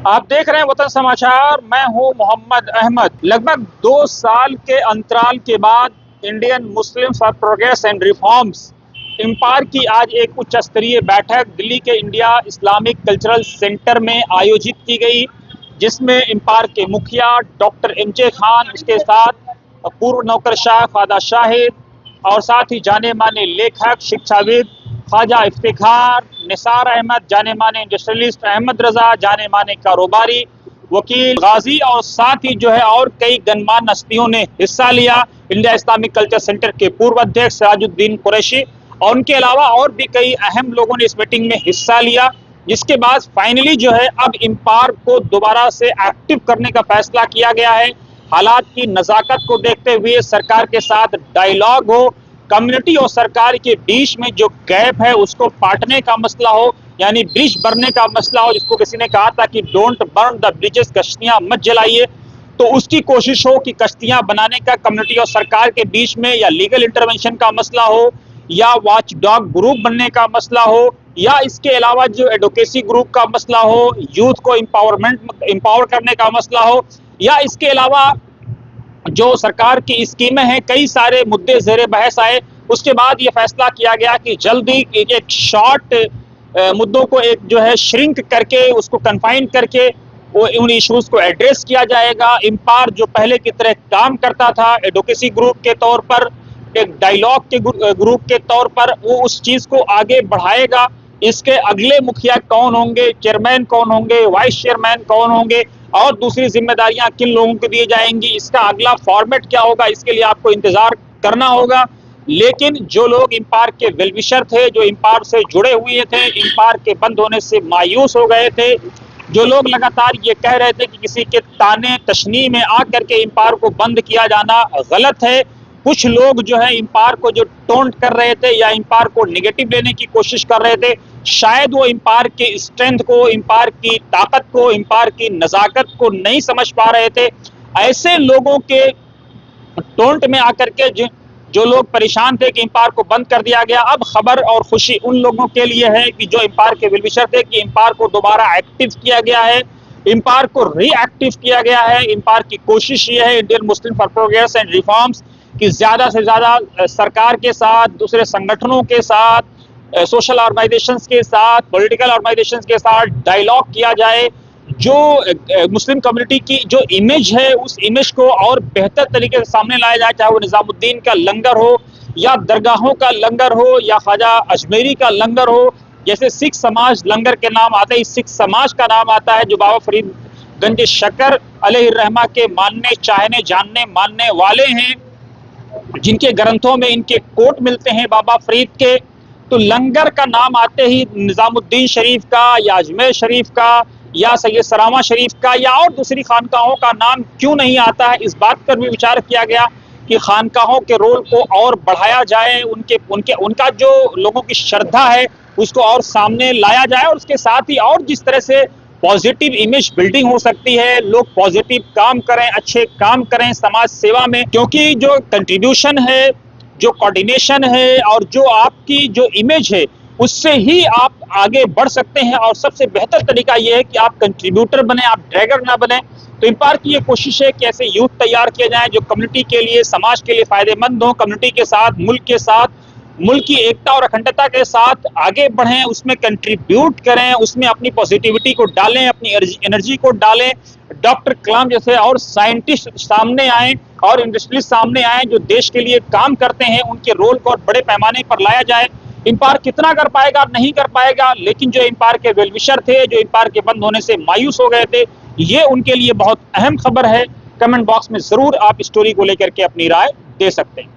आप देख रहे हैं वतन समाचार। मैं हूं मोहम्मद अहमद। लगभग 2 साल के अंतराल के बाद Indian Muslim for progress and reforms IMPAR की आज एक उच्च स्तरीय बैठक दिल्ली के इंडिया इस्लामिक कल्चरल सेंटर में आयोजित की गई, जिसमें इम्पार के मुखिया डॉक्टर MJ खान, उसके साथ पूर्व नौकरशाह ख्वाजा शाहिद और साथ ही जाने माने लेखक शिक्षाविद ख्वाजा इफ्तिखार, निसार अहमद, जाने माने इंडस्ट्रियलिस्ट अहमद रजा, जाने माने कारोबारी वकील गाजी और साथ ही और कई गणमान्य हस्तियों ने हिस्सा लिया। इंडिया इस्लामिक कल्चर सेंटर के पूर्व अध्यक्ष सिराजुद्दीन कुरैशी और उनके अलावा और भी कई अहम लोगों ने इस मीटिंग में हिस्सा लिया। जिसके बाद फाइनली अब इम्पार को दोबारा से एक्टिव करने का फैसला किया गया है। हालात की नज़ाकत को देखते हुए सरकार के साथ डायलॉग हो, कम्युनिटी और सरकार के बीच में जो गैप है उसको पाटने का मसला हो, यानी ब्रिज भरने का मसला हो, जिसको किसी ने कहा था कि डोंट बर्न द ब्रिजेस, कश्तियां मत जलाइए, तो उसकी कोशिश हो कि कश्तियां बनाने का कम्युनिटी और सरकार के बीच में, या लीगल इंटरवेंशन का मसला हो, या वॉच डॉग ग्रुप बनने का मसला हो, या इसके अलावा जो एडवोकेसी ग्रुप का मसला हो, यूथ को एम्पावर करने का मसला हो, या इसके अलावा जो सरकार की स्कीमें हैं, कई सारे मुद्दे ज़ेरे बहस आए। उसके बाद ये फैसला किया गया कि जल्दी एक शॉर्ट मुद्दों को श्रिंक करके, उसको कन्फाइन करके वो उन इश्यूज को एड्रेस किया जाएगा। इम्पार जो पहले की तरह काम करता था एडवोकेसी ग्रुप के तौर पर, एक डायलॉग के ग्रुप के तौर पर, वो उस चीज़ को आगे बढ़ाएगा। इसके अगले मुखिया कौन होंगे, चेयरमैन कौन होंगे, वाइस चेयरमैन कौन होंगे और दूसरी जिम्मेदारियां किन लोगों को दी जाएंगी, इसका अगला फॉर्मेट क्या होगा, इसके लिए आपको इंतजार करना होगा। लेकिन जो लोग इम्पार के वेलविशर थे, जो इम्पार से जुड़े हुए थे, इम्पार के बंद होने से मायूस हो गए थे, जो लोग लगातार ये कह रहे थे कि किसी के ताने तशनी में आकर के इम्पार को बंद किया जाना गलत है, कुछ लोग इम्पार को जो टोंट कर रहे थे या इम्पार को निगेटिव लेने की कोशिश कर रहे थे, शायद वो इम्पार के स्ट्रेंथ को, इम्पार की ताकत को, इम्पार की नज़ाकत को नहीं समझ पा रहे थे। ऐसे लोगों के टोंट में आकर के जो लोग परेशान थे कि इम्पार को बंद कर दिया गया, अब खबर और खुशी उन लोगों के लिए है कि जो इम्पार के वेलविशर थे कि इम्पार को दोबारा एक्टिव किया गया है, इम्पार को रीएक्टिव किया गया है। इम्पार की कोशिश ये है, Indian Muslim for progress and reforms, कि ज़्यादा से ज़्यादा सरकार के साथ, दूसरे संगठनों के साथ, सोशल ऑर्गेनाइजेशंस के साथ, पॉलिटिकल ऑर्गेनाइजेशंस के साथ डायलॉग किया जाए। जो मुस्लिम कम्युनिटी की जो इमेज है, उस इमेज को और बेहतर तरीके से सामने लाया जाए, चाहे वो निज़ामुद्दीन का लंगर हो, या दरगाहों का लंगर हो, या ख्वाजा अजमेरी का लंगर हो। जैसे सिख समाज लंगर के नाम आते हैं, सिख समाज का नाम आता है, जो बाबा फरीद गंज शकर अलैहिर्रहमा के मानने, चाहने, जानने, मानने वाले हैं, जिनके ग्रंथों में इनके कोट मिलते हैं बाबा फरीद के। तो लंगर का नाम आते ही निज़ामुद्दीन शरीफ का, या अजमेर शरीफ का, या सैयद सलामा शरीफ का, या और दूसरी खानकाहों का नाम क्यों नहीं आता है। इस बात पर भी विचार किया गया कि खानकाहों के रोल को और बढ़ाया जाए, उनका जो लोगों की श्रद्धा है उसको और सामने लाया जाए, और उसके साथ ही और जिस तरह से पॉजिटिव इमेज बिल्डिंग हो सकती है, लोग पॉजिटिव काम करें, अच्छे काम करें समाज सेवा में, क्योंकि जो कंट्रीब्यूशन है, जो कोऑर्डिनेशन है, और जो आपकी जो इमेज है, उससे ही आप आगे बढ़ सकते हैं। और सबसे बेहतर तरीका यह है कि आप कंट्रीब्यूटर बने, आप ड्रैगर ना बने। तो इम्पार की ये कोशिश है कि ऐसे यूथ तैयार किए जाएं जो कम्युनिटी के लिए, समाज के लिए फायदेमंद हो, कम्युनिटी के साथ, मुल्क के साथ, मुल्क की एकता और अखंडता के साथ आगे बढ़ें, उसमें कंट्रीब्यूट करें, उसमें अपनी पॉजिटिविटी को डालें, अपनी एनर्जी को डालें। डॉक्टर कलाम जैसे और साइंटिस्ट सामने आए और इंडस्ट्रियलिस्ट सामने आए जो देश के लिए काम करते हैं, उनके रोल को और बड़े पैमाने पर लाया जाए। इम्पार कितना कर पाएगा, नहीं कर पाएगा, लेकिन जो इम्पार के वेलविशर थे, जो इम्पार के बंद होने से मायूस हो गए थे, ये उनके लिए बहुत अहम खबर है। कमेंट बॉक्स में जरूर आप स्टोरी को लेकर के अपनी राय दे सकते हैं।